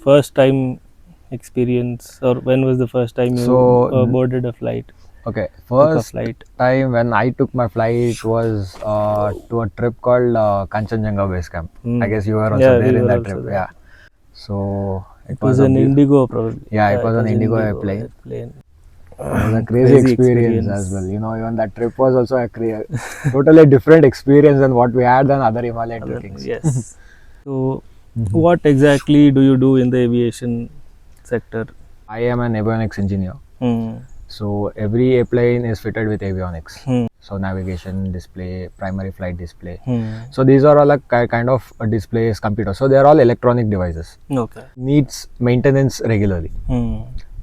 first time experience, or when was the first time you boarded a flight? Okay, Took a first flight. time when I took my flight was to a trip called Kanchenjunga Base Camp. I guess you were also Yeah, there we in were that also trip. there. Yeah. So It was an Indigo, probably. Yeah, it was an Indigo airplane. airplane. It was a crazy experience as well. You know, even that trip was also a totally different experience than what we had than other Himalayan trekkings. Yes. So, what exactly do you do in the aviation sector? I am an avionics engineer. So every airplane is fitted with avionics. So navigation display, primary flight display. So these are all like kind of displays, computers. So they are all electronic devices. Okay. Needs maintenance regularly.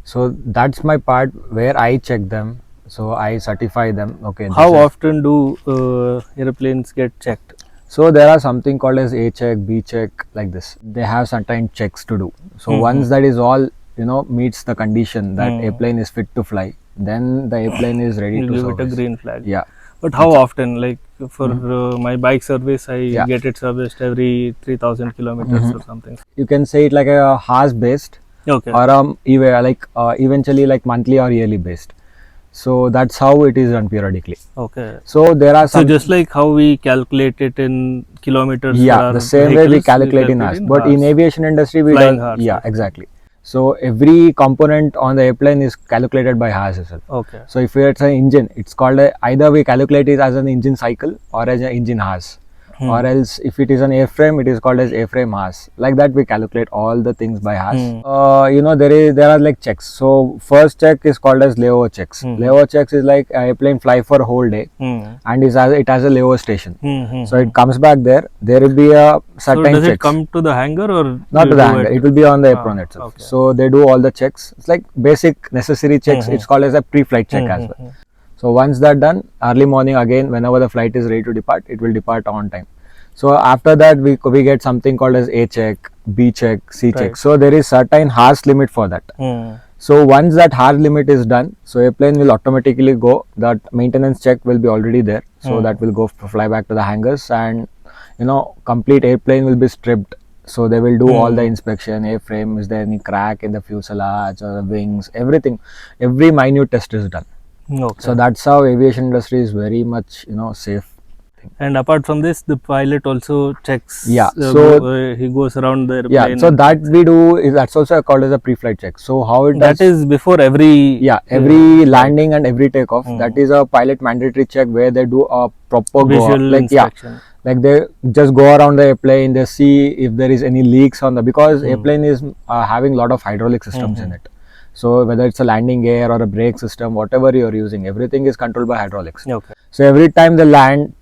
So that's my part where I check them. So I certify them. Okay. How often do airplanes get checked? So there are something called as A check, B check, like this. They have certain checks to do. So once that is all, meets the condition that airplane is fit to fly, then the airplane is ready to give service. it a green flag. Yeah. But how often? Like for my bike service, I get it serviced every 3,000 kilometers or something. You can say it like a hours based. Okay. Or eventually like monthly or yearly based. So that's how it is done periodically. Okay. So there are some. So just like how we calculate it in kilometers. Yeah, the same way we calculate in hours. But in aviation industry, we flying don't. hours. Yeah, exactly. So every component on the airplane is calculated by hours itself. Okay. So if it's an engine, it's called either we calculate it as an engine cycle or as an engine hours. Or else if it is an airframe, it is called as airframe hours. Like that we calculate all the things by hours. There are like checks. So first check is called as layover checks. Layover checks is like airplane fly for a whole day and it has a layover station. So it comes back there. There will be a certain checks. So does it come to the hangar or not to the hangar? It will be on the apron itself. Okay. So they do all the checks. It's like basic necessary checks. It's called as a pre-flight check as well. So once that done, early morning again, whenever the flight is ready to depart, it will depart on time. So after that, we get something called as A check, B check, C check. So there is certain hours limit for that. So once that hour limit is done, so airplane will automatically go. That maintenance check will be already there. So that will go fly back to the hangars, and complete airplane will be stripped. So they will do all the inspection, airframe, is there any crack in the fuselage or the wings, everything. Every minute test is done. Okay. So that's how aviation industry is very much safe. And apart from this, the pilot also checks. Yeah. He goes around the airplane. Yeah. So that we do that's also called as a pre-flight check. So how it does, that is before every. Yeah, every landing and every takeoff. That is a pilot mandatory check where they do a proper visual inspection. Like they just go around the airplane, they see if there is any leaks on because airplane is having a lot of hydraulic systems in it. So whether it's a landing gear or a brake system, whatever you are using, everything is controlled by hydraulics. Okay. So every time they land,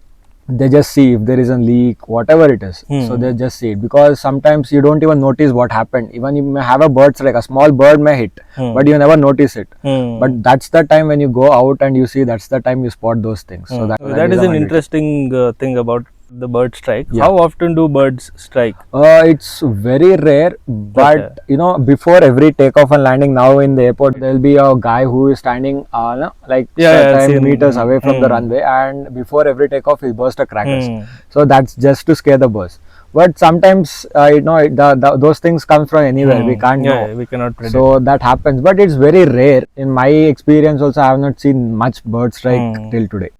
they just see if there is a leak, whatever it is. So they just see it, because sometimes you don't even notice what happened. Even you may have a bird strike, a small bird may hit, but you never notice it. But that's the time when you go out and you see, that's the time you spot those things. So that is an interesting thing about the bird strike. Yeah. How often do birds strike? It's very rare, but before every takeoff and landing now in the airport, there will be a guy who is standing certain meters away from the runway, and before every takeoff he bursts a crackers. So that's just to scare the birds. But sometimes those things come from anywhere. We can't know. We cannot predict. So that happens, but it's very rare. In my experience also, I have not seen much bird strike till today.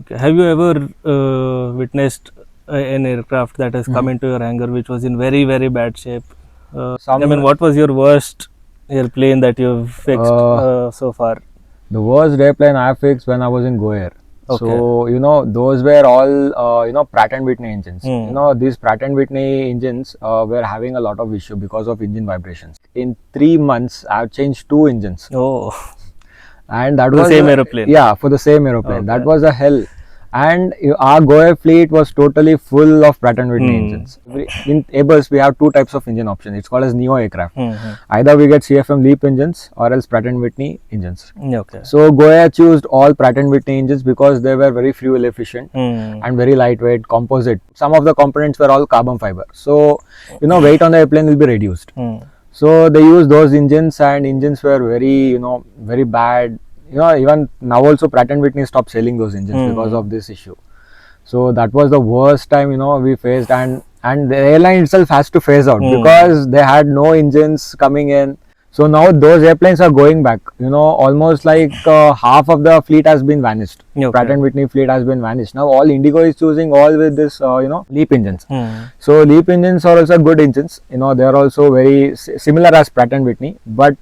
Okay. Have you ever witnessed an aircraft that has come into your hangar which was in very, very bad shape? What was your worst airplane that you've fixed so far? The worst airplane I fixed when I was in Goair. Okay. So those were all Pratt & Whitney engines. These Pratt & Whitney engines were having a lot of issue because of engine vibrations. In 3 months, I've changed 2 engines. Oh. And that was the same aeroplane. Yeah, for the same aeroplane. Okay. That was a hell. And our Goair fleet was totally full of Pratt & Whitney engines. In Airbus, we have 2 types of engine options. It's called as Neo aircraft. Either we get CFM LEAP engines or else Pratt & Whitney engines. Okay. So Goair chose all Pratt & Whitney engines because they were very fuel efficient and very lightweight, composite. Some of the components were all carbon fiber. So weight on the airplane will be reduced. So they used those engines, and engines were very very bad. Even now also Pratt & Whitney stopped selling those engines because of this issue. So that was the worst time we faced. And and the airline itself has to phase out because they had no engines coming in. So now those airplanes are going back. Almost like half of the fleet has been vanished. Okay. Pratt and Whitney fleet has been vanished. Now all Indigo is choosing all with this, LEAP engines. So LEAP engines are also good engines. They are also very similar as Pratt and Whitney, but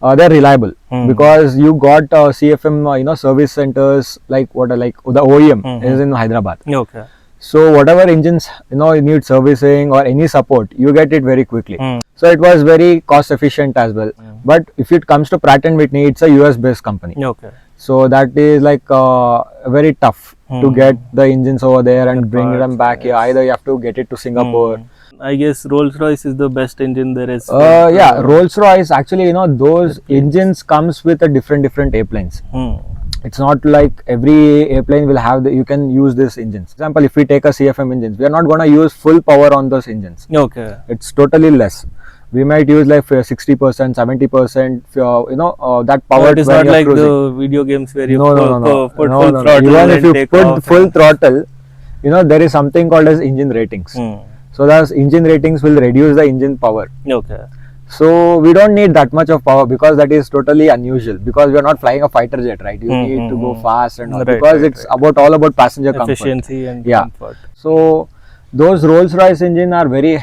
they're reliable because you got CFM, service centers like the OEM is in Hyderabad. Okay. So whatever engines you need servicing or any support, you get it very quickly. So it was very cost efficient as well. But if it comes to Pratt and Whitney, it's a US based company. Okay. So that is like very tough to get the engines over there and bring them back here. Either you have to get it to Singapore. I guess Rolls-Royce is the best engine there is. Yeah, Rolls-Royce actually, those engines comes with a different airplanes. It's not like every airplane will have you can use these engines. For example, if we take a CFM engines, we are not going to use full power on those engines. Okay. It's totally less. We might use like 60%, 70%, that power. It is not like cruising. The video games where you put full throttle. Even if you put full throttle, there is something called as engine ratings. So those engine ratings will reduce the engine power. Okay. So we don't need that much of power because that is totally unusual because we are not flying a fighter jet, right? You need to go fast and all because it's all about passenger efficiency comfort. And comfort. So those Rolls-Royce engine are they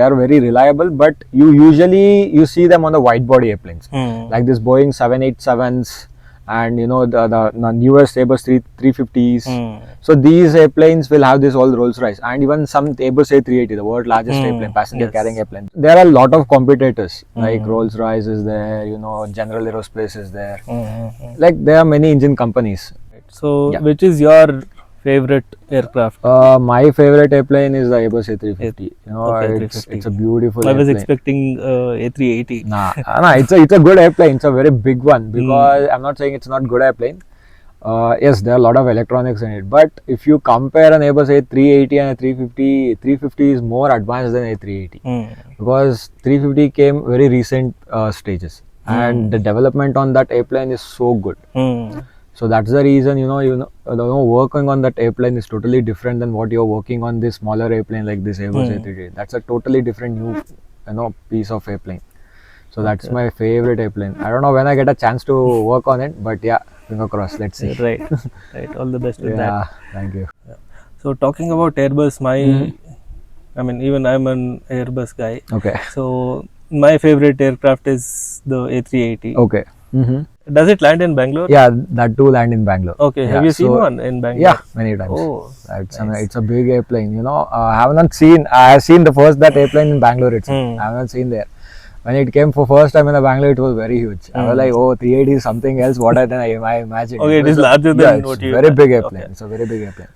are very reliable, but you see them on the wide body airplanes like this Boeing 787s and the newest Airbus 350s. So these airplanes will have this all Rolls-Royce and even some Airbus A380, the world's largest airplane, passenger carrying airplane. There are a lot of competitors like Rolls-Royce is there, General Aerospace is there. Like there are many engine companies. So which is your favorite aircraft? My favorite airplane is the Airbus A350. It's a beautiful airplane. I was expecting A380. Nah, it's a good airplane. It's a very big one because I'm not saying it's not good airplane. Yes, there are a lot of electronics in it, but if you compare an Airbus A380 and a 350, 350 is more advanced than A380 because 350 came very recent stages and the development on that airplane is so good. So that's the reason working on that airplane is totally different than what you're working on this smaller airplane like this Airbus A380. That's a totally different new piece of airplane. So that's my favorite airplane. I don't know when I get a chance to work on it, but yeah, finger crossed. Let's see. Right. All the best with that. Yeah, thank you. Yeah. So talking about Airbus, I mean, even I'm an Airbus guy. Okay. So my favorite aircraft is the A380. Okay. Does it land in Bangalore? Yeah, that too land in Bangalore. Okay, have you seen one in Bangalore? Yeah, many times. Oh, it's a big airplane. I have seen that airplane in Bangalore itself. I have not seen there. When it came for first time in the Bangalore, it was very huge. I was like, 380 is something else. What I imagined. Okay, it is larger than what you. It's a very big airplane. Okay. It's a very big airplane.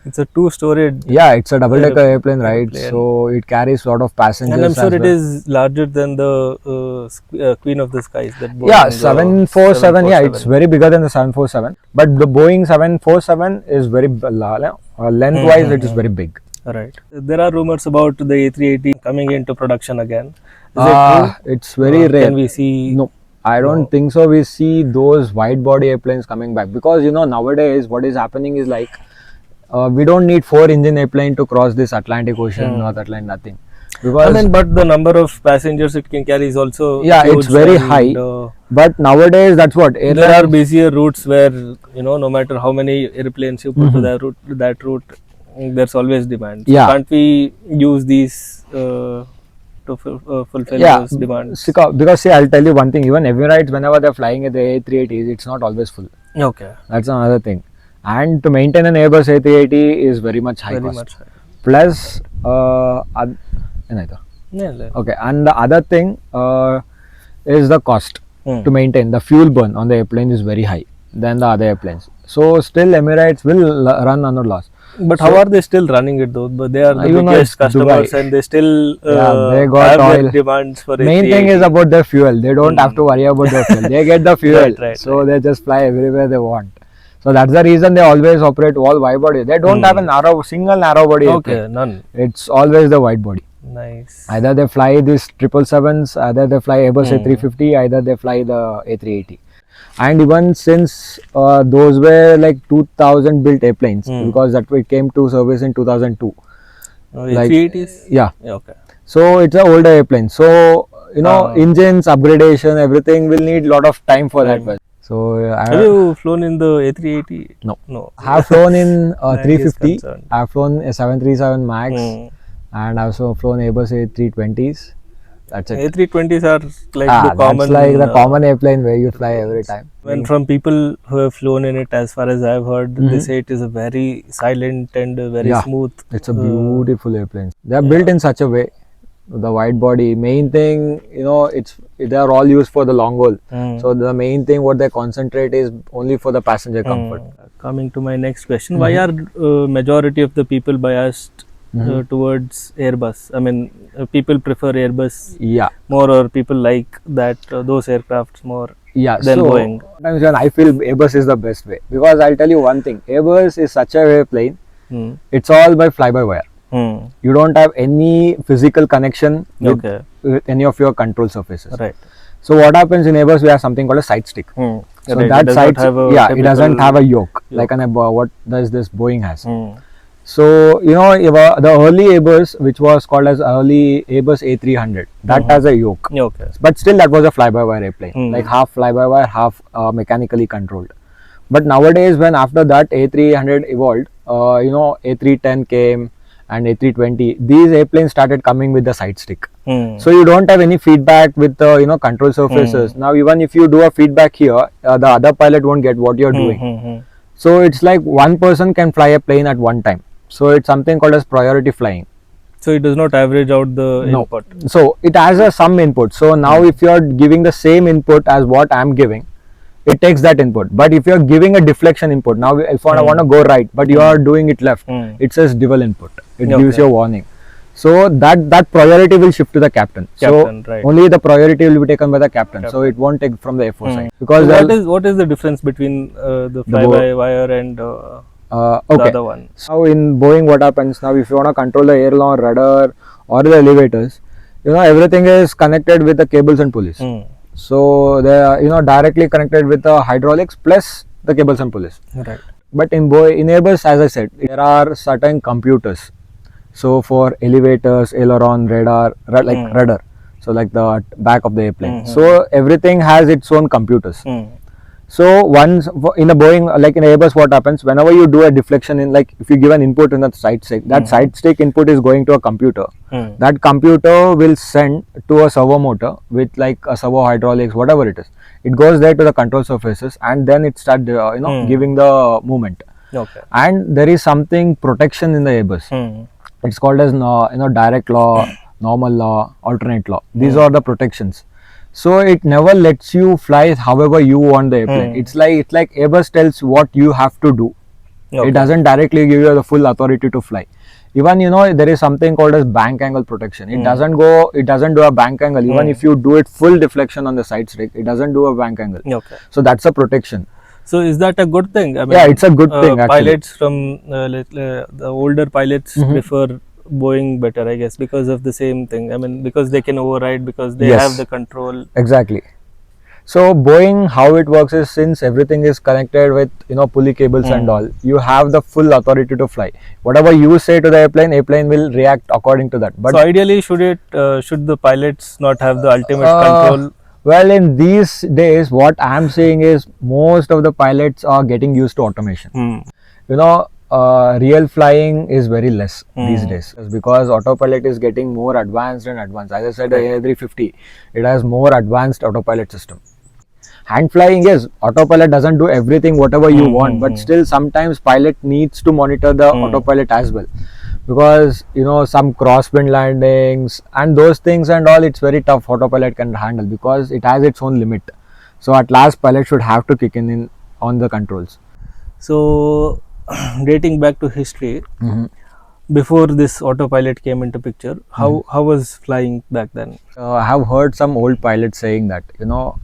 It's a two-storied. Yeah, it's a double-decker airplane, right? So it carries a lot of passengers. And I'm sure it is larger than the Queen of the Skies. That Boeing, yeah, 747. Yeah, it's very bigger than the 747. But the Boeing 747 is very lengthwise. It is very big. Right. There are rumors about the A380 coming into production again. Is it true? It's very rare. Can we see? No. I don't think so. We see those wide body airplanes coming back because nowadays what is happening is like we don't need 4-engine airplane to cross this Atlantic Ocean, North Atlantic, nothing. Because but the number of passengers it can carry is also it's very high. But nowadays that's what there are busier routes where no matter how many airplanes you put to that route, there's always demand. So can't we use these to fulfill those demands? Because see, I'll tell you one thing. Even Avionics, whenever they're flying at the A380s, it's not always full. Okay, that's another thing. And to maintain an Airbus A380 is very much high cost. Plus, okay, and the other thing is the cost to maintain. The fuel burn on the airplane is very high than the other airplanes. So still Emirates will run under loss. But how are they still running it though? But they are the biggest customers and they still they got have oil. Demands for Main thing is about their fuel. They don't have to worry about their fuel. They get the fuel. They just fly everywhere they want. So that's the reason they always operate all wide body. They don't have a single narrow body. Okay, none. It's always the wide body. Nice. Either they fly these 777s, either they fly Airbus A350, either they fly the A380. And even since those were like 2000 built airplanes, because that it came to service in 2002. Like, A380s? yeah. Okay. So it's an older airplane. So Ah. engines, upgradation, everything will need lot of time for Time. that. So Have you flown in the A380? No. No. I have flown in Lag is 350. concerned. I have flown a 737 Max, and I've also flown Airbus A320s. That's it. A320s are like the common. That's like the common airplane where you fly every time. When from people who have flown in it, as far as I've heard, they say it is a very silent and very Yeah. smooth. It's a beautiful airplane. They are built in such a way. The wide body, main thing, they are all used for the long haul. So the main thing what they concentrate is only for the passenger comfort. Coming to my next question, why are majority of the people biased towards Airbus? I mean, people prefer Airbus Yeah. more, or people like that those aircrafts more Yeah, than so Boeing? sometimes when I feel Airbus is the best way, because I'll tell you one thing, Airbus is such a airplane, it's all by fly-by-wire. You don't have any physical connection with any of your control surfaces. Right. So what happens in Airbus, we have something called a side stick. So Right, that it does side, not have a it doesn't have a yoke. Like what does this Boeing has. So the early Airbus, which was called as early Airbus A300, that has a yoke. Okay. But still, that was a fly-by-wire airplane, like half fly-by-wire, half mechanically controlled. But nowadays, when after that A300 evolved, A310 came and A320, these airplanes started coming with the side stick. So you don't have any feedback with the control surfaces. Now even if you do a feedback here, the other pilot won't get what you're doing. So it's like one person can fly a plane at one time. So it's something called as priority flying. So it does not average out the input. So it has some input. So now if you're giving the same input as what I'm giving, it takes that input. But if you're giving a deflection input, now if I want to go right, but you are doing it left, it says dual input. It gives you a warning. So that priority will shift to the captain. Right. Only the priority will be taken by the captain. So it won't take from the F4 side. Because so what is the difference between the fly-by-wire and the other one? So in Boeing, what happens now, if you want to control the aileron, rudder or the elevators, everything is connected with the cables and pulleys. So they are directly connected with the hydraulics plus the cables and pulleys. Right. But in Airbus, as I said, there are certain computers. So for elevators, aileron, radar, rudder, so like the back of the airplane. So everything has its own computers. So once in a Boeing, like in Airbus, what happens whenever you do a deflection in, like if you give an input in the side stick, that side stick input is going to a computer. That computer will send to a servo motor with like a servo hydraulics, whatever it is. It goes there to the control surfaces, and then it starts giving the movement. Okay. And there is something protection in the Airbus. It's called as direct law, normal law, alternate law. These are the protections. So it never lets you fly however you want the airplane. It's like Airbus tells what you have to do. It doesn't directly give you the full authority to fly. Even there is something called as bank angle protection. It doesn't do a bank angle. Even if you do it full deflection on the side stick, it doesn't do a bank angle. Okay. So that's a protection. So is that a good thing? I mean, yeah, it's a good thing actually. Pilots from the older pilots prefer Boeing better, I guess, because of the same thing. I mean, because they can override, because they have the control. Exactly. So Boeing, how it works is, since everything is connected with pulley cables and all, you have the full authority to fly. Whatever you say to the airplane will react according to that. But so ideally, should the pilots not have the ultimate control? Well, in these days, what I'm saying is most of the pilots are getting used to automation. Real flying is very less these days, because autopilot is getting more advanced and advanced. As I said, the A350, it has more advanced autopilot system. Hand flying, yes, autopilot doesn't do everything whatever you want, but still sometimes pilot needs to monitor the autopilot as well, because some crosswind landings and those things and all, it's very tough autopilot can handle, because it has its own limit. So at last pilot should have to kick in on the controls. So dating back to history, before this autopilot came into picture, how was flying back then? I have heard some old pilots saying that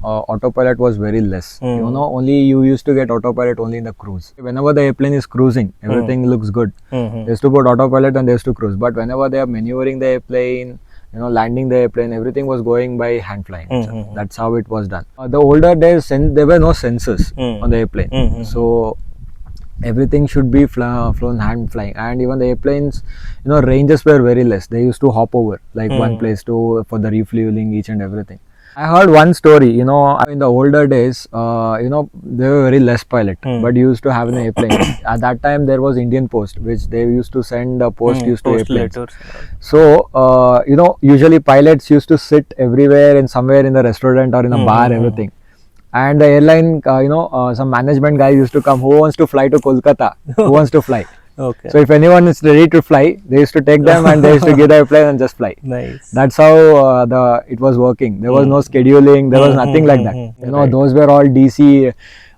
autopilot was very less. Only you used to get autopilot only in the cruise. Whenever the airplane is cruising, everything looks good. They used to put autopilot and they used to cruise. But whenever they are maneuvering the airplane, landing the airplane, everything was going by hand flying. So that's how it was done. The older days, there were no sensors on the airplane. So everything should be flown hand flying. And even the airplanes, ranges were very less. They used to hop over like one place to for the refueling each and everything. I heard one story, in the older days, there were very less pilot, but used to have an airplane. At that time, there was Indian Post, which they used to send post used to airplanes. letters. So, usually pilots used to sit everywhere in somewhere in the restaurant or in a bar, everything. And the airline, some management guy used to come, who wants to fly to Kolkata, who wants to fly. Okay. So if anyone is ready to fly, they used to take them and they used to give the airplane and just fly. Nice. That's how it was working. There was no scheduling. There was nothing like that. Right. Those were all DC,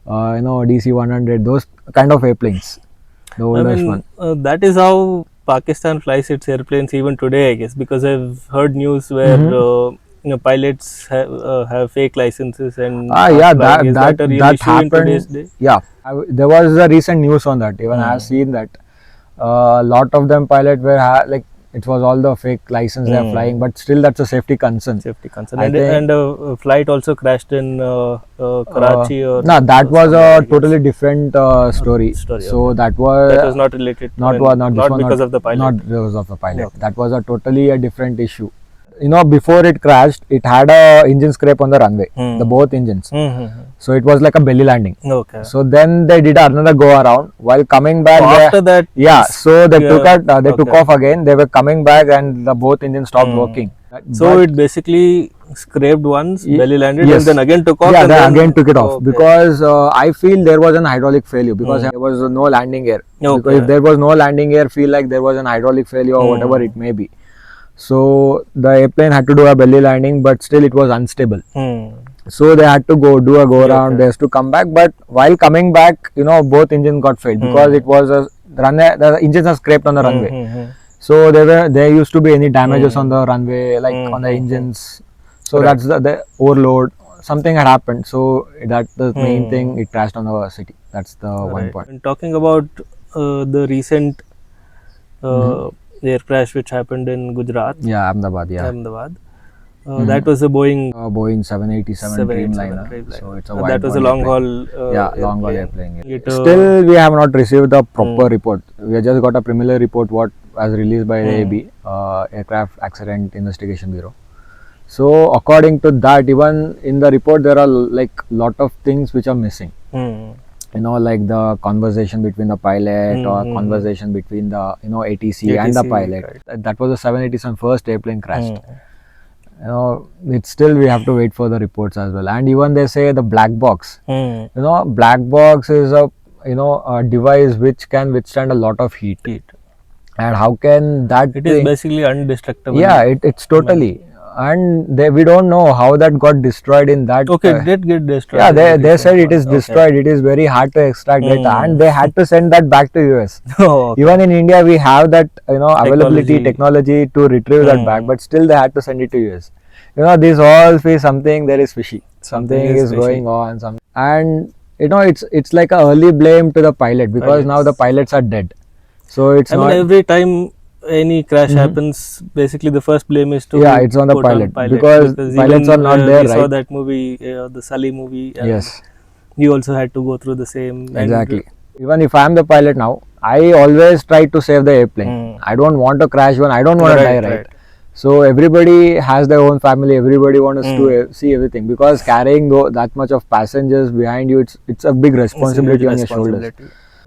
DC 100. Those kind of airplanes. The oldest one. That is how Pakistan flies its airplanes even today, I guess, because I've heard news where pilots have fake licenses and Yeah, flying. Is that a real that issue in today's happened. day? Yeah, there was a recent news on that. Even I have seen that a lot of them pilot were like it was all the fake license they are flying, but still that's a safety concern. Safety concern. I think- And a flight also crashed in Karachi or No, that was somewhere, I a guess. totally different story. story, So okay. that was That was not related. not because of the pilot. Not because of the pilot. Okay. That was a totally a different issue. Before it crashed, it had a engine scrape on the runway, the both engines. So it was like a belly landing. Okay. So then they did another go around. While coming back, After that, yeah. So they yeah, took okay. off again. They were coming back, and the both engines stopped working. So it basically scraped once, belly landed, yes. and then again took off. Yeah, and they then again took it off okay. because I feel there was an hydraulic failure because there was no landing gear. Okay. Because if there was no landing gear, feel like there was an hydraulic failure or whatever it may be. So the airplane had to do a belly landing, but still it was unstable. So they had to do a go around. They had to come back, but while coming back, both engines got failed because it was a runway. The engines are scraped on the runway. So there used to be any damages on the runway, like on the engines. So that's the overload. Something had happened. So that's the main thing. It crashed on the city. That's the one point. And talking about the recent air crash which happened in Gujarat, Yeah, Ahmedabad. Yeah, Ahmedabad. That was a Boeing Boeing 787 Dreamliner. Dreamliner. So it's a That was a long haul. long haul airplane. It, Still, we have not received the proper report. We have just got a preliminary report what was released by the AB, Aircraft Accident Investigation Bureau. So according to that, even in the report there are like lot of things which are missing. Like the conversation between the pilot or conversation between the ATC and the pilot. right. That was the 787 first airplane crashed. It's still we have to wait for the reports as well. And even they say the black box. Black box is a device which can withstand a lot of heat. And how can that? It is basically indestructible. Yeah, it's totally. And we don't know how that got destroyed in that. Okay, it did get destroyed. Yeah, they said it is destroyed. It is very hard to extract data, and they had to send that back to US. Okay. Even in India, we have that availability technology to retrieve that back, but still they had to send it to US. This all feel something there is fishy. Something is going on. And it's like a early blame to the pilot because now the pilots are dead. So it's not. Every time any crash happens, basically the first blame is to it's on the put pilot because pilots are not there, we right? saw that movie, the Sully movie. And Yes. You also had to go through the same. Exactly. Even if I am the pilot now, I always try to save the airplane. I don't want to crash one. I don't want to die, right? So everybody has their own family. Everybody wants to see everything because carrying that much of passengers behind you, it's a big responsibility on your shoulders.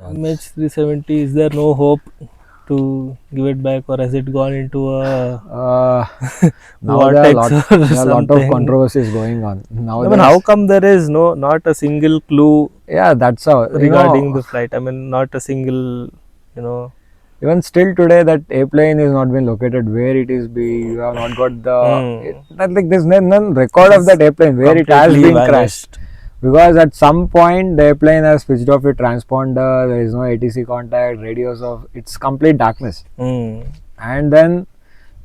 MH370, is there no hope to give it back, or has it gone into a Now there are vortex a or lot of something? controversies going on. Now how come there is not a single clue that's how regarding the flight? Not a single, even still today that airplane is not been located where it is. You have not got the there's none record of that airplane where it has completely been crashed. Because at some point the airplane has switched off its transponder, there is no ATC contact, radios off, it's complete darkness. And then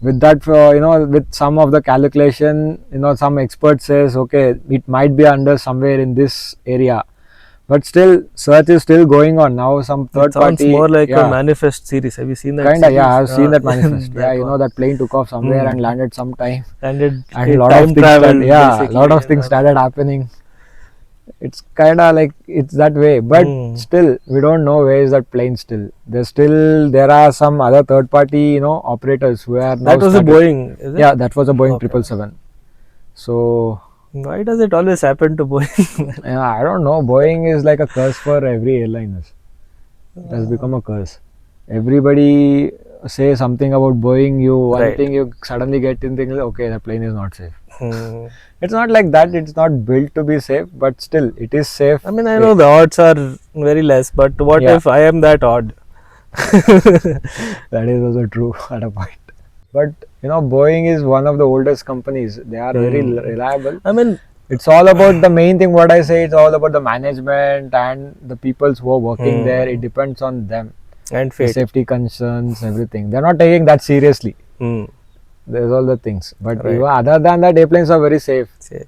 with that, with some of the calculation, some expert says, okay, it might be under somewhere in this area. But still, search is still going on. Now some third party. Sounds more like a Manifest series. Have you seen that? Kinda, yeah, I've seen that Manifest. That plane took off somewhere and landed sometime. And a lot of things started, a lot of things started happening. it's kind of like it's that way, but Hmm. still we don't know where is that plane still. There are some other third party, operators who are now That was a started. Boeing, is it? Yeah, that was a Boeing Okay. 777. So Why does it always happen to Boeing? yeah, I don't know. Boeing is like a curse for every airliners. It has become a curse. Everybody say something about Boeing. One Right. thing you suddenly get in thinking, okay, the plane is not safe. Hmm. It's not like that. It's not built to be safe, but still, it is safe. I mean, I know the odds are very less, but what Yeah. if I am that odd? That is also true at a point. But Boeing is one of the oldest companies. They are very reliable. I mean, It's all about the main thing. What I say, it's all about the management and the people who are working there. It depends on them. and The fate. safety concerns, everything. They're not taking that seriously. Hmm. There's all the things. But Right. even other than that, airplanes are very safe. Say,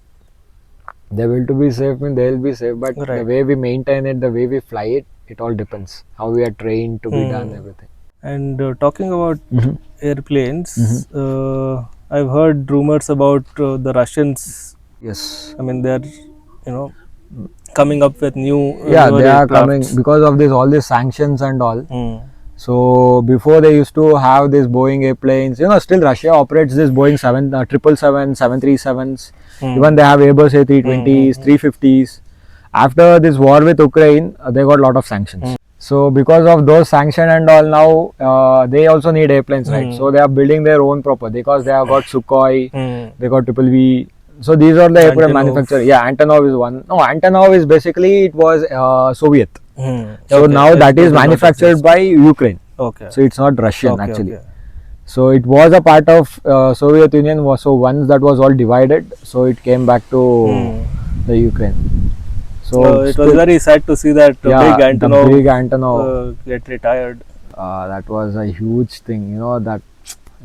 They will to be safe, mean they'll be safe. But the Right. way we maintain it, the way we fly it, it all depends. How we are trained to be done, everything. And talking about Mhm. airplanes, I've heard rumors about the Russians. Yes. I mean, they're coming up with Yeah, newer they are coming aircrafts. because of this all these sanctions and all. Hmm. So before they used to have these Boeing airplanes, still Russia operates this Boeing 777, 737s. Even they have Airbus A320s, 350s. After this war with Ukraine, they got a lot of sanctions. So because of those sanctions and all, now they also need airplanes, right? So they are building their own proper because they have got Sukhoi, they got Triple V. So these are the aircraft Antonov. manufacturers. Yeah, Antonov is one. No, Antonov is basically it was Soviet. So Okay, now it that is does not manufactured exist. by Ukraine. Okay. So it's not Russian Okay, actually. okay. So it was a part of Soviet Union. So once that was all divided, so it came back to the Ukraine. So it was very sad to see that yeah, big Antonov, the big Antonov. get retired. That was a huge thing. That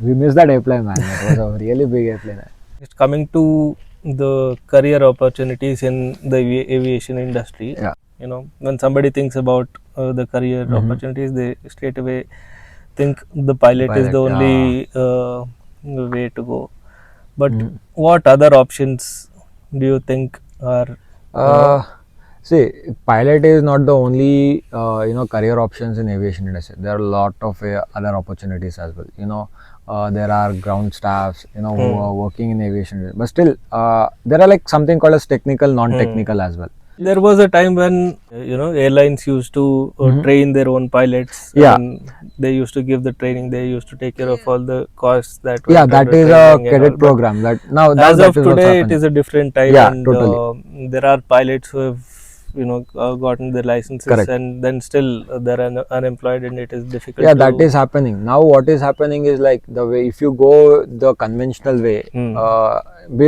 we missed that airplane, man. That was a really big airplane. It's coming to the career opportunities in the aviation industry. Yeah. When somebody thinks about the career opportunities, they straight away think the pilot is Pilot, the only way to go. But what other options do you think are? See, pilot is not the only career options in aviation industry. There are a lot of other opportunities as well. There are ground staffs, who are working in aviation industry. But still, there are like something called as technical, non-technical as well. There was a time when airlines used to train their own pilots. Yeah. And they used to give the training. They used to take care of all the costs that. Yeah, went that under is a training and all. cadet But program. Now as that of is what's today, it happening. is a different time, Yeah, and totally. there are pilots who have gotten their licenses, Correct. and then still they're unemployed, and it is difficult. Yeah, to, that is happening. Now what is happening is like the way if you go the conventional way,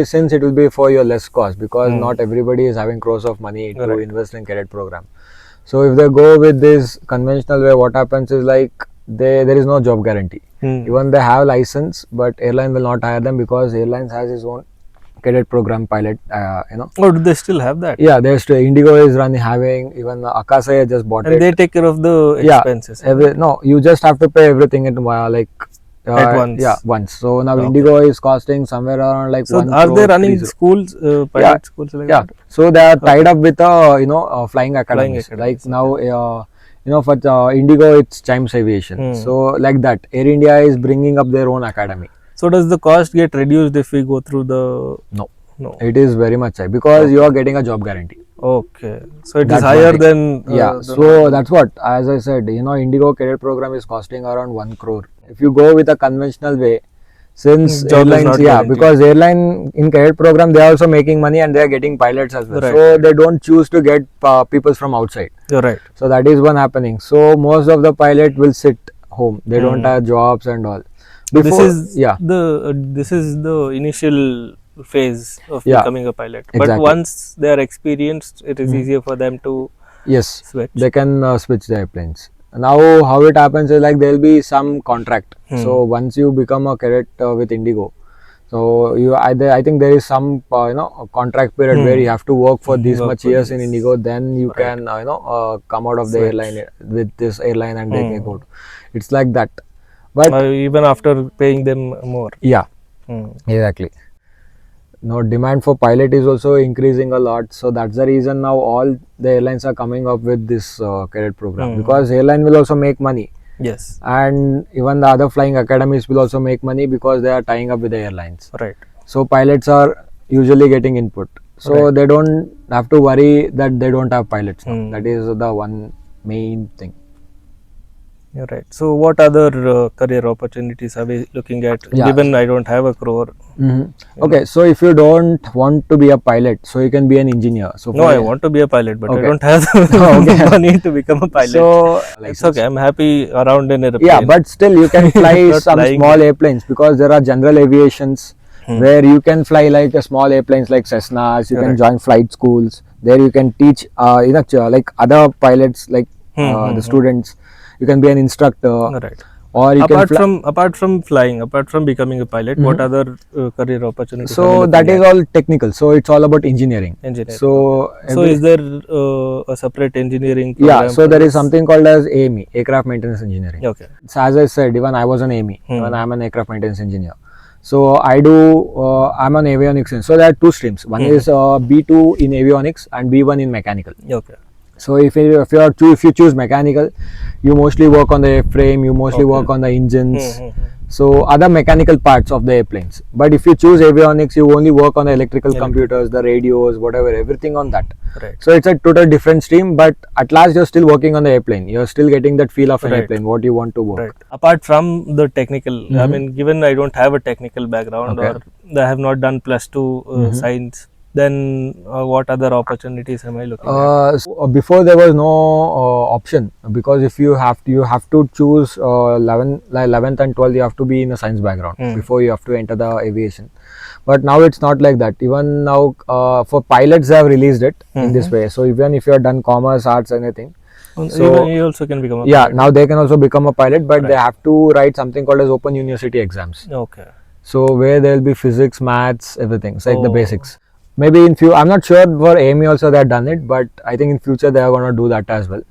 since it will be for your less cost because not everybody is having crores of money to Right. invest in cadet program. So if they go with this conventional way, what happens is like there is no job guarantee. Even they have license, but airline will not hire them because airlines has its own cadet program pilot. Oh, do they still have that? Yeah, there's Indigo is having, even Akasa just bought And it. they take care of the expenses. No, you just have to pay everything at At once. Yeah, once. So now Okay. Indigo is costing somewhere around like So 1 are they crore, running 30. schools, pilot schools like Yeah, that? so they are tied up with flying academies. academies, Like now, for Indigo, it's Chimes Aviation. So like that, Air India is bringing up their own academy. So does the cost get reduced if we go through the? No, No. it is very much high because you are getting a job guarantee. Okay, so it is That's higher one than. Yeah, so that's what, as I said, Indigo cadet program is costing around 1 crore. If you go with a conventional way, since Job is airlines, not yeah, guaranteed. because airline in cadet program they are also making money and they are getting pilots as well. Right, So right. they don't choose to get people from outside. You're right. So that is one happening. So most of the pilot will sit home. They don't have jobs and all. This is yeah, the initial phase of Yeah, becoming a pilot. But exactly. once they are experienced, it is easier for them to yes, switch. they can switch the airplanes. Now how it happens is like there will be some contract. So once you become a cadet with Indigo, so I think there is some a contract period where you have to work for this Work much for years in this. Indigo, then you can come out of the Switch. airline with this airline and they can go. It's like that. But Even after paying them more. yeah, exactly. Now demand for pilot is also increasing a lot, so that's the reason now all the airlines are coming up with this cadet program, because airline will also make money, Yes. and even the other flying academies will also make money because they are tying up with the airlines. Right. So pilots are usually getting input, so Right. they don't have to worry that they don't have pilots now. Hmm. That is the one main thing. You're right. So, what other career opportunities are we looking at? Yeah. Given I don't have a crore. Okay, so if you don't want to be a pilot, so you can be an engineer. So No, for I want to be a pilot, but I Okay. don't have the Okay. money to become a pilot. So It's okay. I'm happy around an airplane. yeah, but still you can fly Not some flying small it. airplanes, because there are general aviations where you can fly like a small airplanes like Cessnas. You can Correct. join flight schools. There you can teach like other pilots, like the students. You can be an instructor, Right. or you Apart can fly. from flying, apart from becoming a pilot, what other career opportunities? are we So looking that is at? all technical. So it's all about engineering. Engineering. So So, every- is there a separate engineering yeah, program? so for there is this? something called as AME, aircraft maintenance engineering. Okay. So as I said, even I was an AME, even I'm an aircraft maintenance engineer. So I do, I'm an avionics. So there are two streams. One is B2 in avionics and B1 in mechanical. Okay. So if you choose mechanical, you mostly work on the airframe, you mostly work on the engines. So other mechanical parts of the airplanes. But if you choose avionics, you only work on the electrical computers, the radios, whatever, everything on that. Right. So it's a total different stream, but at last you're still working on the airplane. You're still getting that feel of an Right. airplane, what you want to work. Right. Apart from the technical, I mean, given I don't have a technical background, Okay. or I have not done +2 science, then what other opportunities am I looking at? Before there was no option, because if you have to choose 11th and 12th, you have to be in a science background before you have to enter the aviation. But now it's not like that. Even now for pilots they have released it in this way. So even if you have done commerce, arts, anything, so Even you also can become a yeah, pilot. now they can also become a pilot, but they have to write something called as open university exams. Okay. So where there will be physics, maths, everything. It's like the Oh. basics. Maybe in few, I'm not sure for AME also they have done it, but I think in future they are going to do that as well.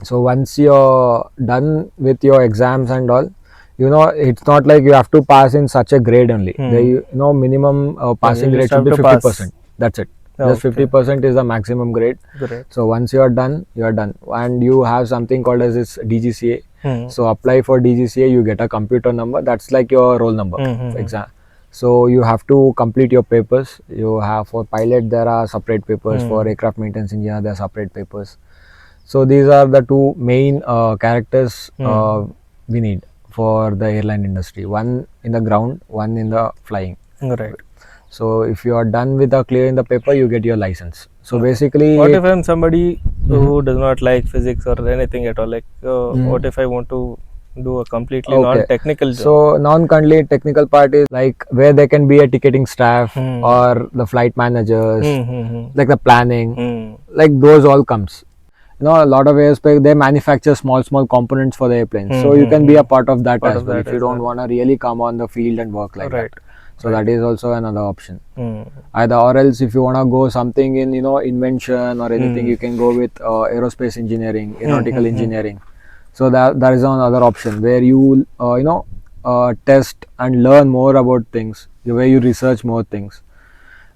So once you're done with your exams and all, it's not like you have to pass in such a grade only. Minimum passing you grade just should be have to pass. 50%. That's it. Just Okay. 50% is the maximum grade. Great. So once you are done, and you have something called as this DGCA. So apply for DGCA, you get a computer number. That's like your roll number. Exam. So you have to complete your papers. You have, for pilot there are separate papers. For aircraft maintenance engineer there are separate papers. So these are the two main characters we need for the airline industry. One in the ground, one in the flying. Right. So if you are done with the clearing the paper, you get your license. So basically, What if I'm somebody who does not like physics or anything at all? Like, what if I want to do a completely non-technical job? So non-complete technical part is like where there can be a ticketing staff or the flight managers, like the planning, like those all comes. A lot of aerospace they manufacture small components for the airplanes. So you can be a part of that as well if you don't want to really come on the field and work like that. So that is also another option. Either or else if you want to go something in invention or anything, you can go with aerospace engineering, aeronautical engineering. So that is another option where you test and learn more about things, where you research more things.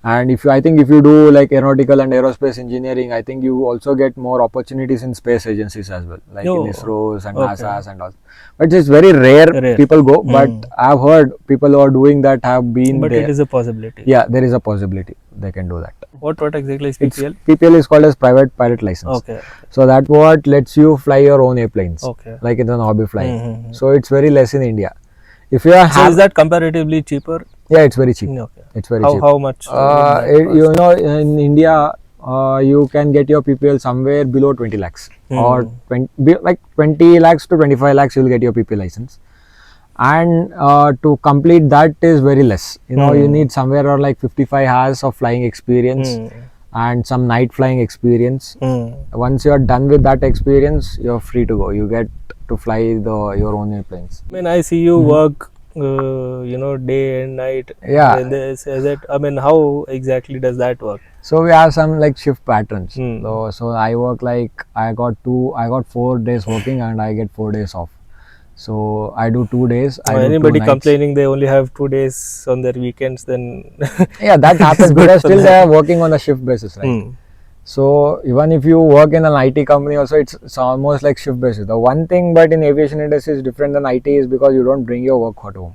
And I think if you do like aeronautical and aerospace engineering, I think you also get more opportunities in space agencies as well, like in ISROs and NASA's and all. But it's very rare people go. But I've heard people who are doing that have been But there. it is a possibility. Yeah, there is a possibility they can do that. What exactly is PPL? PPL is called as private pilot license. Okay. So that what lets you fly your own airplanes. Okay. Like it's an hobby flying. So it's very less in India. If you are So is that comparatively cheaper? Yeah, it's very cheap. Okay. It's very cheap. How much? In India, you can get your PPL somewhere below 20 lakhs or 20 lakhs to 25 lakhs. You will get your PPL license, and to complete that is very less. You need somewhere around like 55 hours of flying experience and some night flying experience. Once you are done with that experience, you're free to go. You get to fly your own airplanes. I mean, I see you work day and night. Yeah. And how exactly does that work? So we have some like shift patterns. So I work like I got 4 days working and I get 4 days off. So I do 2 days. I do 2 Anybody nights. complaining they only have 2 days on their weekends, then Yeah, that happens good because for still them. they are working on a shift basis, right? Hmm. So even if you work in an IT company also, it's almost like shift basis. The one thing but in aviation industry is different than IT is because you don't bring your work home.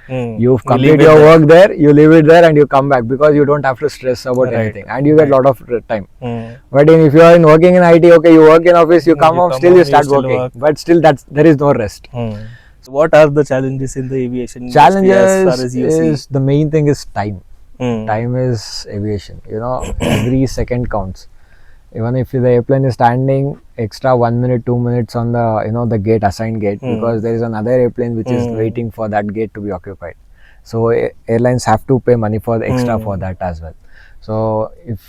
You leave complete it your there. work there, you leave it there and you come back because you don't have to stress about Right. anything and you get Right. lot of time. Hmm. But if you are working in IT, okay, you work in office, you come You home, come still home, you you start still working. work. But still there is no rest. So what are the challenges in the aviation industry as far Challenges as you is see? the main thing is time. Hmm. Time is aviation. Every second counts. Even if the airplane is standing extra 1 minute, 2 minutes on the the gate, assigned gate, because there is another airplane which is waiting for that gate to be occupied. So airlines have to pay money for the extra for that as well. So if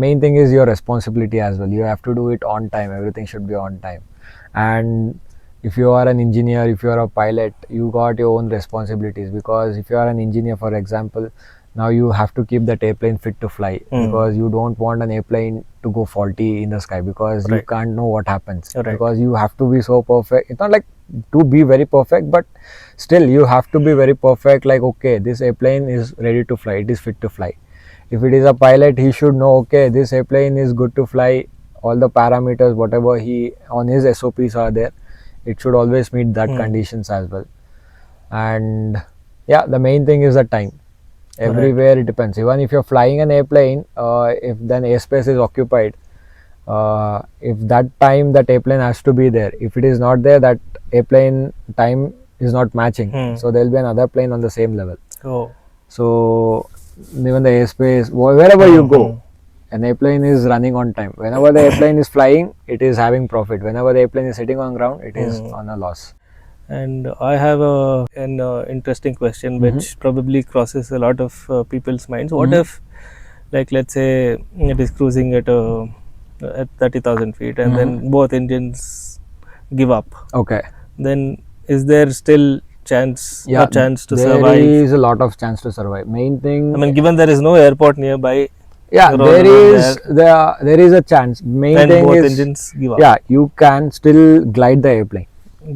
main thing is your responsibility as well. You have to do it on time. Everything should be on time. And if you are an engineer, if you are a pilot, you got your own responsibilities, because if you are an engineer, for example, now you have to keep that airplane fit to fly, because you don't want an airplane to go faulty in the sky, because you Right. can't know what happens. Right. Because you have to be so perfect. It's not like to be very perfect, but still you have to be very perfect, like okay, this airplane is ready to fly, it is fit to fly. If it is a pilot, he should know, okay, this airplane is good to fly, all the parameters whatever he on his SOPs are there, it should always meet that conditions as well. And yeah, the main thing is the time. Everywhere it depends. Even if you're flying an airplane, if then airspace is occupied, if that time that airplane has to be there, if it is not there, that airplane time is not matching, so there will be another plane on the same level. Oh. So even the airspace, wherever you go, an airplane is running on time. Whenever the airplane is flying, it is having profit. Whenever the airplane is sitting on ground, it is on a loss. And I have an interesting question which probably crosses a lot of people's minds. What if, like, let's say it is cruising at 30,000 feet and then both engines give up? Okay. Then is there still a chance to there survive? There is a lot of chance to survive. Main thing, I mean, given there is no airport nearby, there is a chance. Main then thing both is, engines give up. you can still glide the airplane.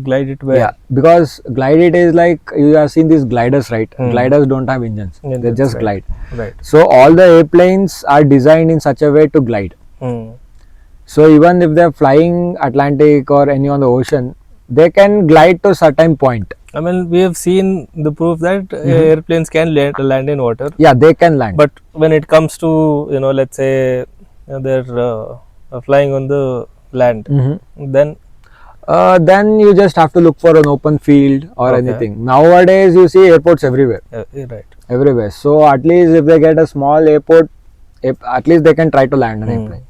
Glide it where? Because glide it is like, you have seen these gliders, right? Gliders don't have engines, they just right. glide. Right. So all the airplanes are designed in such a way to glide. So even if they're flying Atlantic or any on the ocean, they can glide to a certain point. I mean, we have seen the proof that airplanes can land in water. Yeah, they can land. But when it comes to, let's say they're flying on the land, then you just have to look for an open field or anything. Nowadays, you see airports everywhere. Right. Everywhere. So at least if they get a small airport, at least they can try to land an airplane.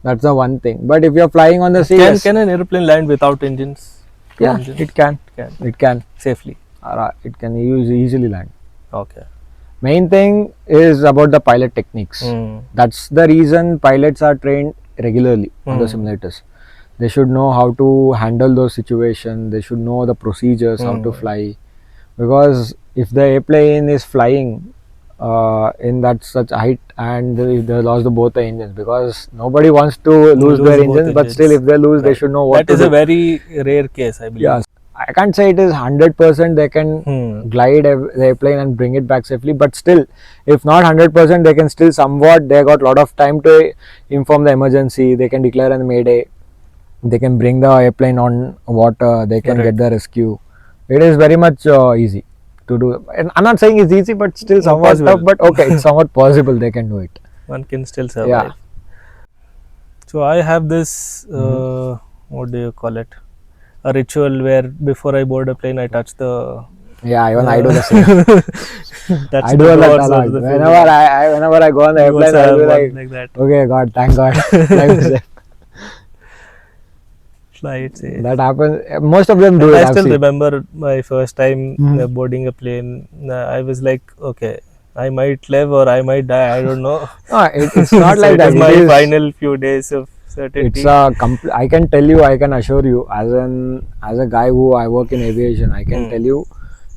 That's the one thing. But if you're flying on the sea, can an airplane land without engines? Yeah, engines? it can. It can Safely. It can easily land. Okay. Main thing is about the pilot techniques. That's the reason pilots are trained regularly on the simulators. They should know how to handle those situations. They should know the procedures, how to fly. Because if the airplane is flying in that such height and if they lost both the engines, because nobody wants to lose their engines, but still if they lose, they should know what to do. That is a very rare case, I believe. Yes. I can't say it is 100% they can glide the airplane and bring it back safely, but still, if not 100%, they can still somewhat, they got a lot of time to inform the emergency, they can declare a mayday, they can bring the airplane on water, they can get the rescue. It is very much easy to do. And I'm not saying it's easy, but still somewhat tough, but okay, it's somewhat possible, they can do it. One can still survive. So I have this, what do you call it? A ritual where before I board a plane, I touch the. Yeah, even I do the same. I do that a lot. Whenever I go on the airplane, I do like that. Okay, God, thank God. Fly it safe. That happens. Most of them do it. I still remember my first time boarding a plane. I was like, okay, I might live or I might die. I don't know. No, it's not like that. It was my final few days of certainty. It's I can tell you, I can assure you, as a guy who I work in aviation, I can tell you,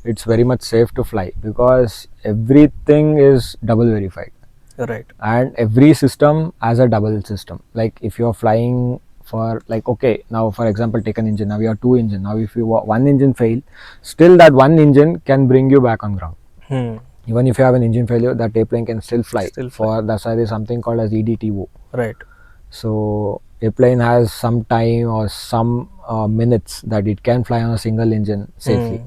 it's very much safe to fly, because everything is double verified. Right. And every system has a double system. Like if you're flying for like, okay, now for example, take an engine. Now you have two engine. Now if you one engine fail, still that one engine can bring you back on ground. Even if you have an engine failure, that airplane can still fly. For that's why there's something called as EDTO. Right. So airplane has some time or some minutes that it can fly on a single engine safely.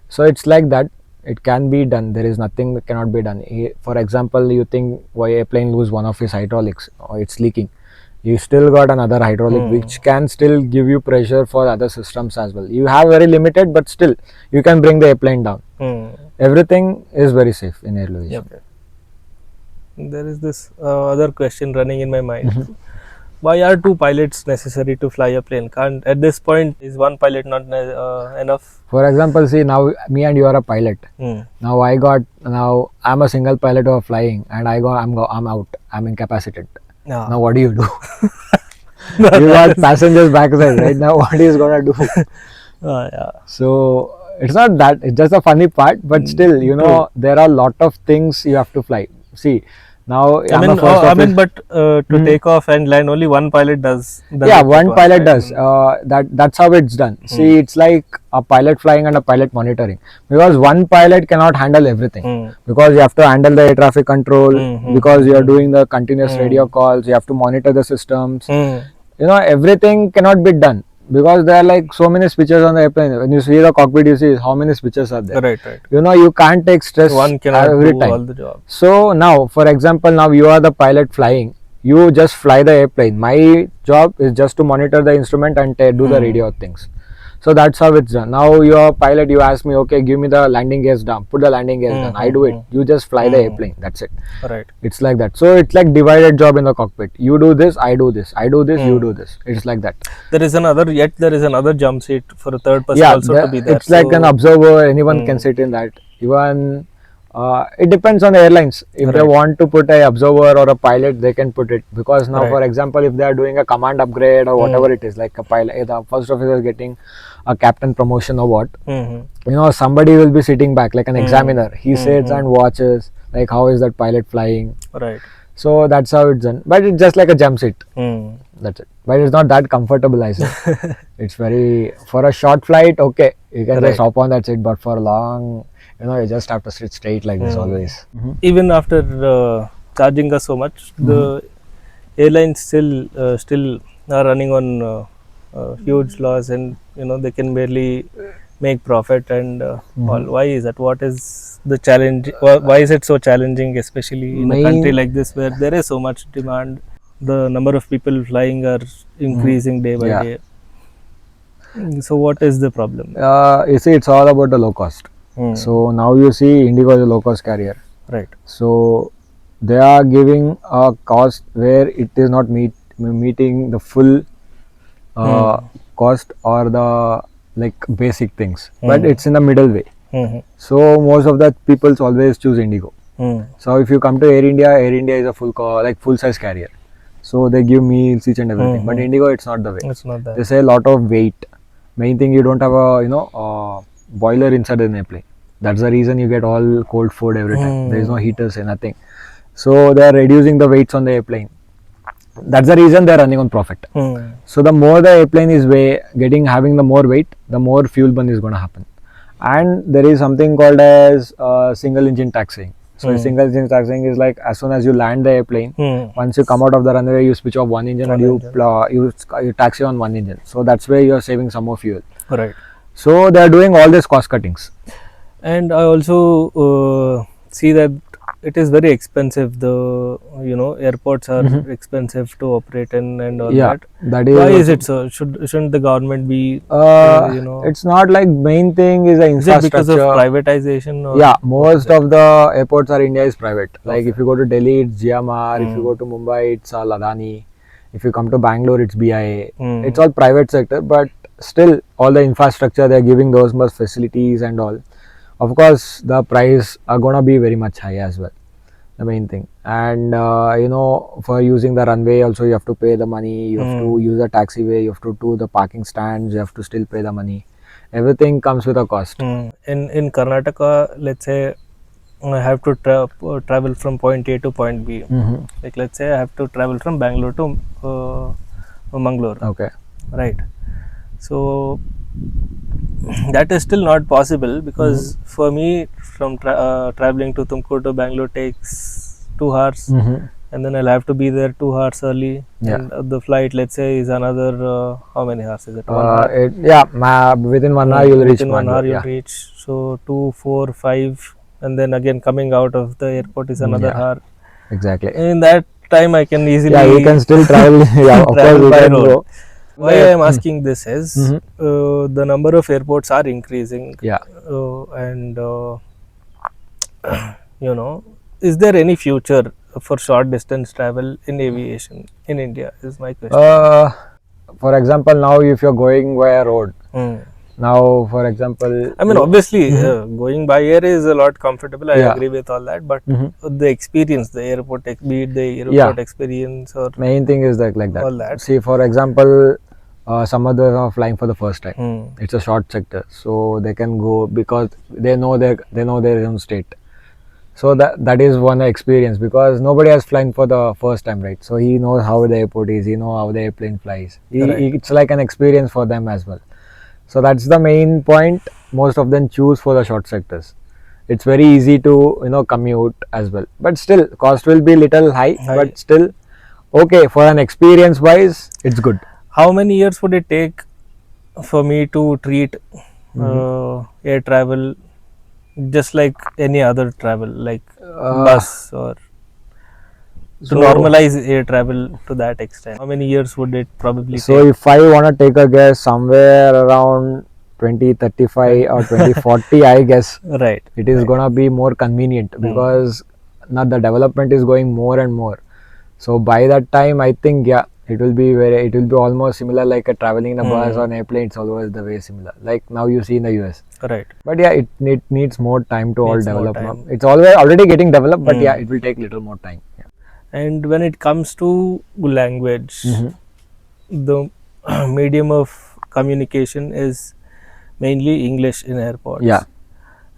So it's like that. It can be done. There is nothing that cannot be done. For example, you think why airplane lose one of its hydraulics or it's leaking. You still got another hydraulic which can still give you pressure for other systems as well. You have very limited, but still you can bring the airplane down. Everything is very safe in air aviation. Yep. There is this other question running in my mind. Why are two pilots necessary to fly a plane? Can't at this point is one pilot not enough? For example, see now me and you are a pilot. Now I'm a single pilot of flying, and I'm out. I'm incapacitated. Now what do you do? You got passengers backside, right? Now what is gonna do? Yeah. So it's not that, it's just a funny part, but still, you know, there are a lot of things you have to fly. See, now to take off and land, only one pilot does yeah, it one once, pilot right? does. That's how it's done. See, it's like a pilot flying and a pilot monitoring, because one pilot cannot handle everything, because you have to handle the air traffic control, because you are doing the continuous radio calls, you have to monitor the systems. You know, everything cannot be done, because there are like so many switches on the airplane. When you see the cockpit, you see how many switches are there. Right. You know, you can't take stress One cannot every do time. all the job. So now, for example, now you are the pilot flying. You just fly the airplane. My job is just to monitor the instrument and do the radio things. So that's how it's done. Now you are a pilot. You ask me, okay, give me the landing gears down. Put the landing gears down. I do it. You just fly the airplane. That's it. Right. It's like that. So it's like divided job in the cockpit. You do this, I do this. I do this, you do this. It's like that. There is another jump seat for a third person also to be there. It's like an observer. Anyone can sit in that. Even it depends on the airlines. If they want to put a observer or a pilot, they can put it, because now, for example, if they are doing a command upgrade or whatever it is, like a pilot, the first officer is getting a captain promotion or what, you know, somebody will be sitting back like an examiner. He sits and watches like how is that pilot flying. Right. So that's how it's done. But it's just like a jump seat. That's it. But it's not that comfortable, I say. It's very, for a short flight, okay, you can just hop on that seat, but for a long, you know, you just have to sit straight like this always. Even after charging us so much, the airlines still are running on huge loss, and you know they can barely make profit and all. Why is that? What is the challenge? Why is it so challenging, especially in a country like this where there is so much demand? The number of people flying are increasing day by day. So what is the problem? You see, it's all about the low cost. So now you see Indigo is a low cost carrier. Right. So they are giving a cost where it is not meeting the full cost or the like basic things, but it's in the middle way. So most of the people always choose Indigo. So if you come to Air India is a full size carrier. So they give meals, each and everything. But Indigo, it's not the way. It's not that. They say a lot of weight. Main thing, you don't have a boiler inside an airplane. That's the reason you get all cold food every time. There is no heaters and nothing. So they are reducing the weights on the airplane. That's the reason they are running on profit. So the more the airplane is having the more weight, the more fuel burn is going to happen. And there is something called as single engine taxiing. So single engine taxiing is like, as soon as you land the airplane, once you come out of the runway, you switch off one engine and you taxi on one engine. So that's where you are saving some more fuel. Right. So they are doing all these cost cuttings. And I also see that it is very expensive. The airports are expensive to operate and all that. That is why is it so? Shouldn't the government be it's not like, main thing is the infrastructure. Is it because of privatization? Or most of the airports are India is private. Like if you go to Delhi, it's GMR. If you go to Mumbai, it's Adani. If you come to Bangalore, it's BIA. It's all private sector, but still all the infrastructure, they are giving those much facilities and all. Of course, the price are gonna be very much high as well. The main thing. And for using the runway also, you have to pay the money. You have to use the taxiway. You have to do the parking stands. You have to still pay the money. Everything comes with a cost. In Karnataka, let's say I have to travel from point A to point B. Like let's say I have to travel from Bangalore to Mangalore. Okay. Right. So that is still not possible because for me, from traveling to Tumkur to Bangalore takes 2 hours, and then I'll have to be there 2 hours early. Yeah. And the flight, let's say, is another how many hours is it? 1 hour. Within 1 hour you'll reach Within 1 hour Bangalore. you'll reach. So 2, 4, 5, and then again coming out of the airport is another hour. Exactly. In that time, I can easily You can still travel. Of course, travel you by can road. go. Why I am asking this is the number of airports are increasing. Yeah. And is there any future for short distance travel in aviation in India? Is my question. For example, now if you're going via road, now for example, I mean, obviously, going by air is a lot comfortable. I agree with all that, but the experience, the airport, be it the airport experience or main thing is that like that. all that. See, for example, some others are flying for the first time. It's a short sector, so they can go because they know their own state. So that is one experience because nobody has flown for the first time, right? So he knows how the airport is, he knows how the airplane flies. It's like an experience for them as well. So that's the main point. Most of them choose for the short sectors. It's very easy to commute as well, but still cost will be little high. But still okay for an experience wise, it's good. How many years would it take for me to treat air travel just like any other travel, like bus, or to normalize air travel to that extent? How many years would it probably So take? if I want to take a guess, somewhere around 2035 or 2040, I guess Right. it is gonna be more convenient because now the development is going more and more. So by that time, I think it will be almost similar like a traveling in a bus or an airplane. It's always the way similar, like now you see in the US. Right. But it needs more time to all develop. It's already getting developed, but it will take little more time. And when it comes to language, the medium of communication is mainly English in airports. Yeah.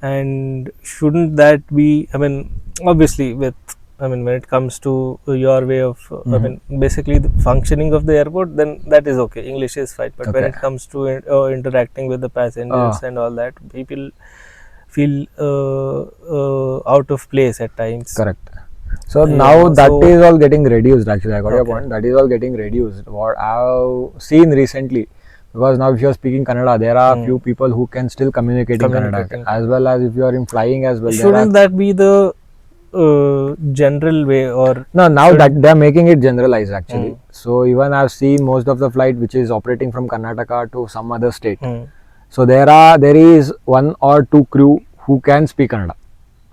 And shouldn't that be, I mean, obviously when it comes to your way of, basically the functioning of the airport, then that is okay. English is fine. But when it comes to interacting with the passengers and all that, people feel out of place at times. Correct. So now that is all getting reduced. Actually, I got your point. That is all getting reduced. What I've seen recently, because now if you are speaking Kannada, there are few people who can still communicate in Kannada, as well as if you are in flying as well. Shouldn't that be the general way, or no? Now that they are making it generalized actually. So even I've seen most of the flight which is operating from Karnataka to some other state. So there is 1 or 2 crew who can speak Kannada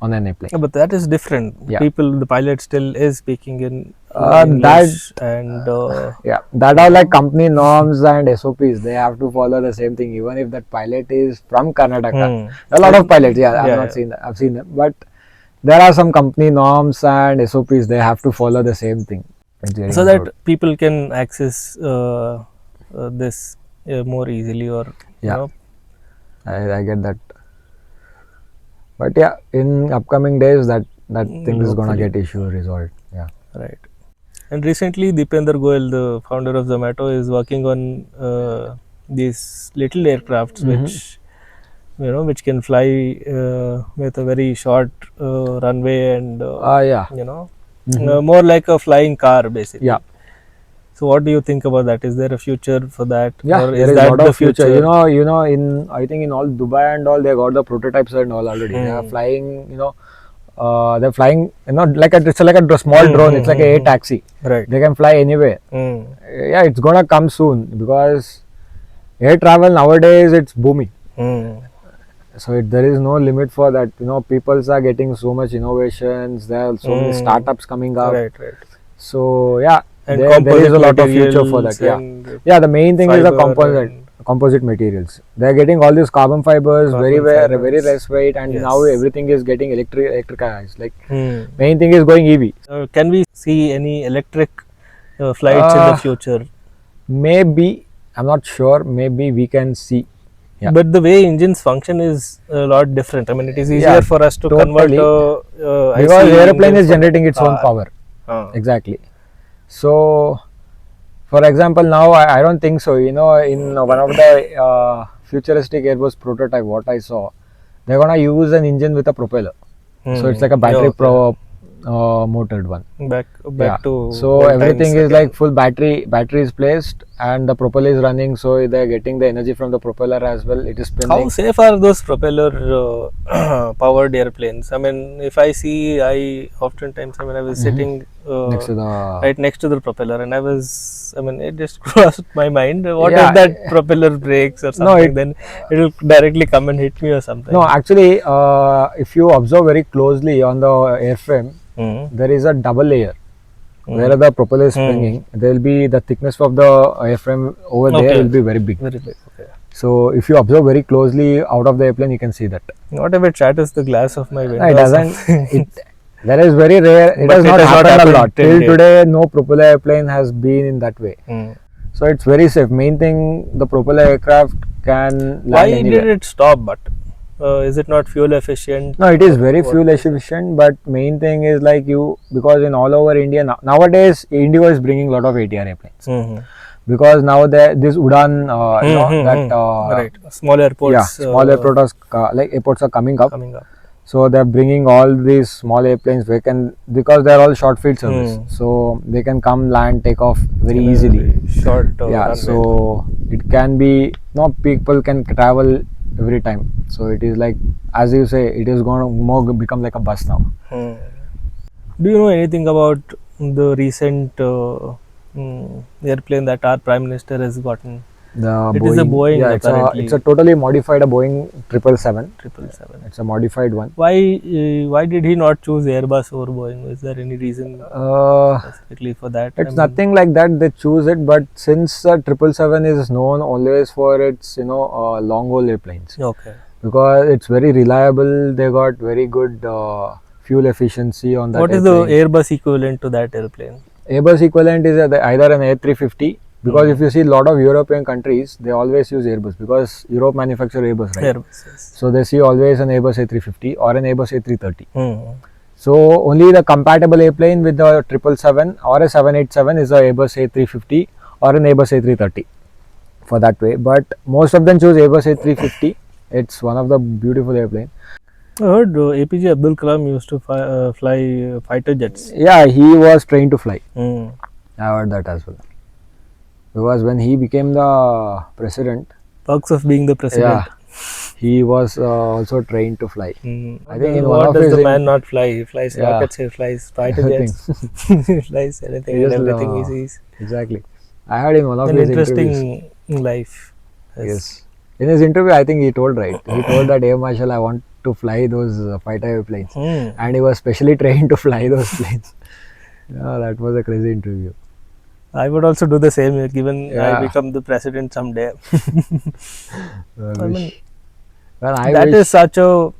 on an airplane. But that is different. The pilot still is speaking in English and that are like company norms and SOPs. They have to follow the same thing, even if that pilot is from Karnataka. A lot of pilots, I've not seen that. I've seen them, but there are some company norms and SOPs. They have to follow the same thing, so that people can access this more easily, or I get that. But in upcoming days, that thing is gonna get issue resolved. Right. And recently, Deepender Goyal, the founder of Zomato, is working on these little aircrafts which can fly with a very short runway and more like a flying car basically. So what do you think about that? Is there a future for that? Or is there is that a lot the of future. I think in all Dubai and all, they got the prototypes and all already. They are flying, they're flying, it's like a small drone. It's like a taxi. Right. They can fly anywhere. It's gonna come soon because air travel nowadays it's booming. So there is no limit for that. People are getting so much innovations. There are so many startups coming up. Right. So and there is a lot of future for that. The main thing is the composite materials. They are getting all these carbon fibers, very less weight, and now everything is getting electricized. Like main thing is going EV. Can we see any electric flights in the future? Maybe, I'm not sure. Maybe we can see. But the way engines function is a lot different. I mean, it is easier for us to convert because airplane is generating its own power. Exactly. So For example, now I don't think so. You know, in one of the futuristic Airbus prototype, what I saw, they're gonna use an engine with a propeller. So it's like a battery motored one. Back Yeah. to So old everything times is again. like full battery is placed and the propeller is running. So they're getting the energy from the propeller as well. It is How spinning. safe are those propeller powered airplanes? I mean, if I see, I oftentimes, I was sitting Next to the right next to the propeller, and I mean, it just crossed my mind. What Yeah. if that propeller breaks or No, something? Then it will directly come and hit me or something. No, actually, if you observe very closely on the airframe, Hmm. there is a double layer. Where the propeller is springing, there will be the thickness of the airframe over there Okay. will be very big. Very big. Okay. So if you observe very closely out of the airplane, you can see that. What if it shatters the glass of my window? No, it or doesn't. something? That is very rare. It But has it not has not happened a happened lot. till Till date. today, no propeller airplane has been in that way. Hmm. So it's very safe. Main thing, the propeller aircraft can land Why anywhere. did it stop? But is it not fuel efficient? No, it is very What fuel is it? efficient, but main thing is like because in all over India nowadays Indigo is bringing a lot of ATR airplanes Mhm. because now this Udan that Right, small airports. yeah, small airports like airports are coming up, coming up. so they're bringing all these small airplanes because they're all short field service, so they can come land take off very In a easily. very short Yeah, runway. so it can be people can travel every time, so it is like, as you say, it is going to more become like a bus now. Do you know anything about the recent airplane that our prime minister has gotten? It is a Boeing, yeah, apparently. it's a totally modified a Boeing 777. 777. It's a modified one. Why did he not choose Airbus over Boeing? Is there any reason specifically for that? It's nothing like that. They choose it, but since 777 is known always for its long haul airplanes, Okay. because it's very reliable. They got very good fuel efficiency on that. What is the Airbus equivalent to that airplane? Airbus equivalent is either an A350, because if you see a lot of European countries, they always use Airbus because Europe manufacture Airbus, right? Airbus, yes. So they see always an Airbus A350 or an Airbus A330. So only the compatible airplane with the 777 or a 787 is a Airbus A350 or an Airbus A330 for that way. But most of them choose Airbus A350. It's one of the beautiful airplane. I heard APJ Abdul Kalam used to fly fighter jets. Yeah, he was trained to fly. Mm. I heard that as well. Because when he became the president, Perks of being the president. yeah, he was also trained to fly. I think in one what of does his the man not fly? He flies Yeah. rockets, he flies fighter jets, he flies anything He and just, everything he sees. Exactly. I heard in one of An his interesting interviews. life. Yes. In his interview, I think he told right. He told that Air Marshal, I want to fly those fighter airplanes, and he was specially trained to fly those planes. Yeah, that was a crazy interview. I would also do the same, given Yeah. I become the president someday. I mean, wish. is such a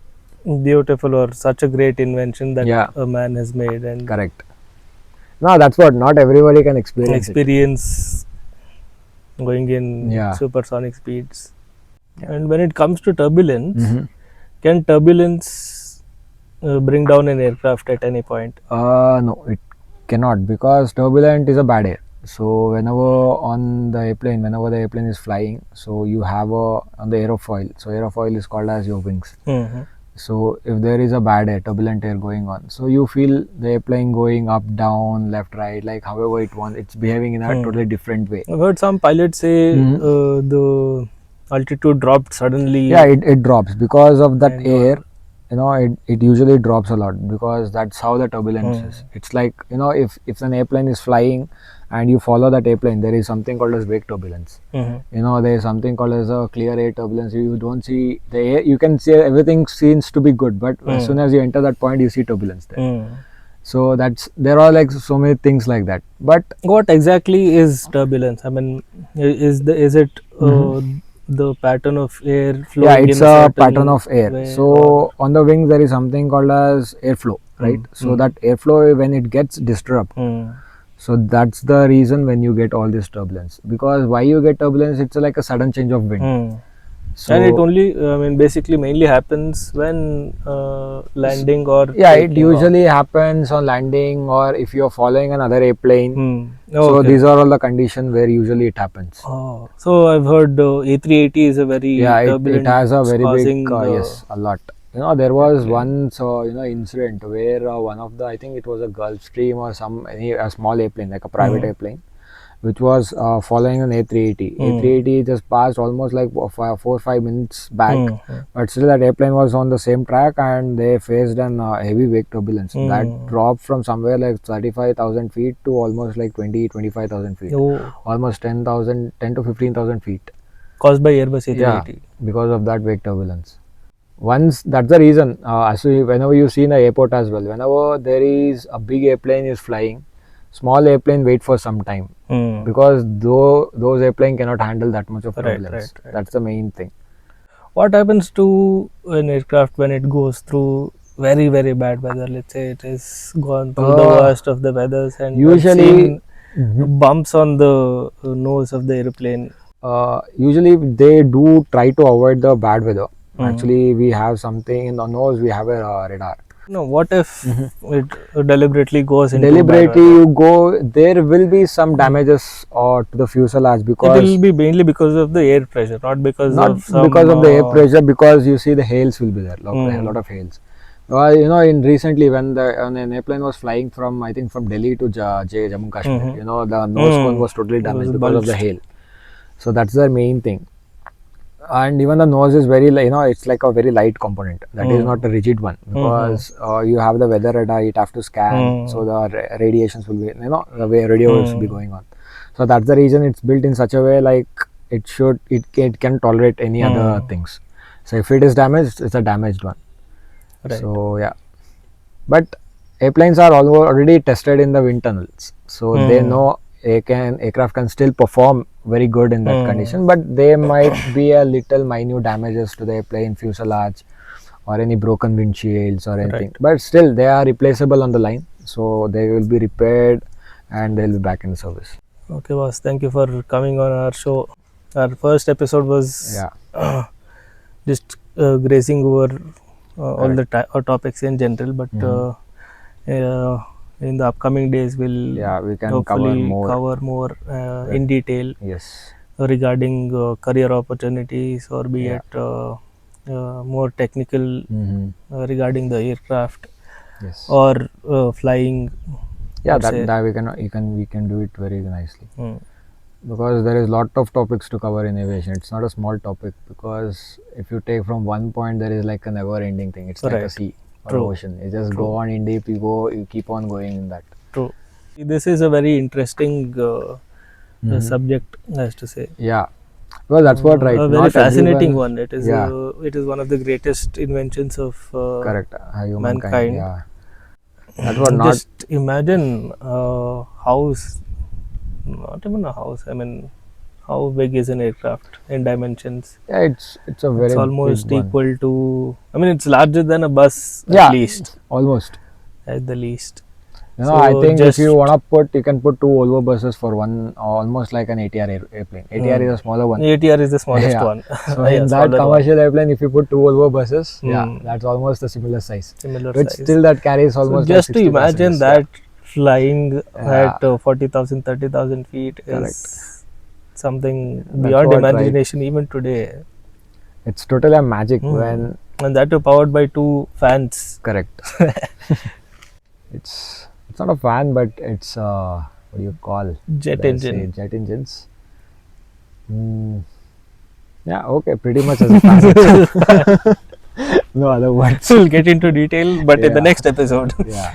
beautiful or such a great invention that Yeah. a man has made, and Correct. No, that's what. Not everybody can experience going in Yeah. supersonic speeds. And when it comes to turbulence, it. can turbulence bring down an aircraft at any point? No, it cannot, because turbulent is a bad air. So whenever the airplane is flying, so you have on the aerofoil. So aerofoil is called as your wings. So if there is a bad air, turbulent air going on, so you feel the airplane going up, down, left, right, like however it wants. It's behaving in a totally different way. I've heard some pilots say the altitude dropped suddenly. Yeah, it drops because of that And air. It usually drops a lot because that's how the turbulence is. It's like, if an airplane is flying and you follow that airplane, there is something called as wake turbulence. There is something called as a clear air turbulence. You don't see the air, you can see everything seems to be good, but as soon as you enter that point, you see turbulence there. So there are like so many things like that. But what exactly is turbulence? I mean, is it the pattern of air flowing? Yeah, it's in a certain pattern of air. way, So or- on the wing there is something called as airflow, right? So that airflow, when it gets disturbed, so that's the reason when you get all this turbulence. Because why you get turbulence, it's like a sudden change of wind. So And it only, basically mainly happens when landing or yeah, it taking off. usually happens on landing or if you're following another airplane. So Okay. these are all the conditions where usually it happens. Oh, so I've heard A380 is a very Yeah, turbulent. it has a very big causing yes, a lot. There was airplane. once incident where one of the, I think it was a Gulfstream or a small airplane, like a private airplane, which was following an A380. A380 just passed almost like 4 or 5 minutes back, but still that airplane was on the same track and they faced an heavy wake turbulence that dropped from somewhere like 35,000 feet to almost like 25,000 feet, almost 10 to 15,000 feet. Caused by Airbus A380. Yeah, because of that wake turbulence. Once that's the reason, whenever you see in the airport as well, whenever there is a big airplane is flying, small airplane wait for some time because those airplane cannot handle that much of turbulence. Right. That's the main thing. What happens to an aircraft when it goes through very, very bad weather? Let's say it has gone through the worst of the weathers and usually- I've seen bumps on the nose of the airplane. Usually they do try to avoid the bad weather. Actually, we have something in the nose. We have a radar. No, what if it deliberately goes into Deliberately, bad weather? you go. There will be some damages to the fuselage It because will be mainly because of the air pressure, not because not of some, because of the air pressure. Because you see the hails will be there. A lot of hails. In recently when an airplane was flying from, I think, from Delhi to Jammu Kashmir, the nose cone was totally damaged because of the hail. So that's the main thing. And even the nose is very, it's like a very light component. That is not a rigid one because you have the weather radar. It have to scan, so the radiations will be, the way radio will be going on. So that's the reason it's built in such a way like it can tolerate any other things. So if it is damaged, it's a damaged one. Right. So yeah, but airplanes are already tested in the wind tunnels, so they know aircraft can still perform very good in that condition, but there might be a little minute damages to the airplane fuselage or any broken windshields or anything. Right. But still they are replaceable on the line, so they will be repaired and they'll be back in service. Okay, boss. Thank you for coming on our show. Our first episode was just grazing over all the topics in general, but in the upcoming days we'll we can hopefully cover more in detail regarding career opportunities or be it more technical regarding the aircraft or flying. We can do it very nicely. Because there is lot of topics to cover in aviation. It's not a small topic, because if you take from one point, there is like a never ending thing. It's like a sea or ocean. You just go on in deep, you keep on going in that. True. This is a very interesting subject, as to say. Yeah, well, that's what, right? A very fascinating one. It is it is one of the greatest inventions of mankind. Yeah, that's what. Not just imagine house. Not even a house. I mean, how big is an aircraft in dimensions? Yeah, it's a very. It's almost big equal one. to. I mean, it's larger than a bus Yeah, at least. Almost. At the least. So I think if you wanna you can put 2 Volvo buses for one, almost like an ATR airplane. ATR is a smaller one. ATR is the smallest one. So in that commercial airplane, if you put 2 Volvo buses, that's almost a similar size. Which still that carries almost. So just like to imagine that flying at 40,000, 30,000 feet is something beyond imagination even today. It's totally a magic when. And that too powered by 2 fans. Correct. It's not a fan, but it's what do you call? Jet engine. Jet engines. Yeah, okay, pretty much as a fan. No other words. We'll get into detail, but in the next episode. Yeah.